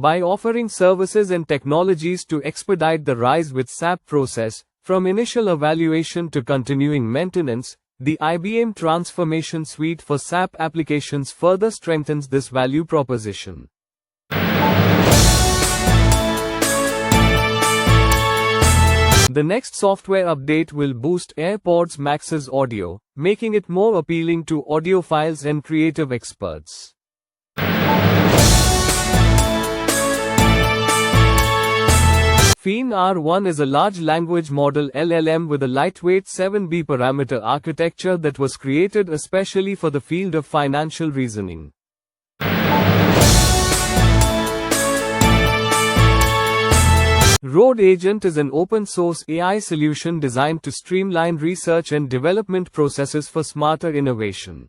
By offering services and technologies to expedite the RISE with SAP process, from initial evaluation to continuing maintenance, the IBM Transformation Suite for SAP Applications further strengthens this value proposition. The next software update will boost AirPods Max's audio, making it more appealing to audiophiles and creative experts. Phene R1 is a large language model LLM with a lightweight 7B parameter architecture that was created especially for the field of financial reasoning. Road Agent is an open-source AI solution designed to streamline research and development processes for smarter innovation.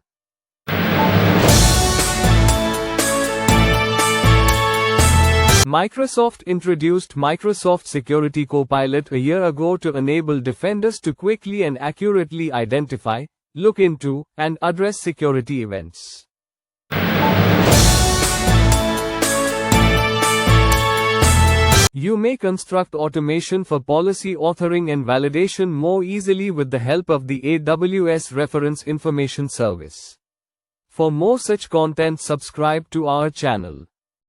Microsoft introduced Microsoft Security Copilot a year ago to enable defenders to quickly and accurately identify, look into, and address security events. You may construct automation for policy authoring and validation more easily with the help of the AWS Reference Information Service. For more such content, subscribe to our channel.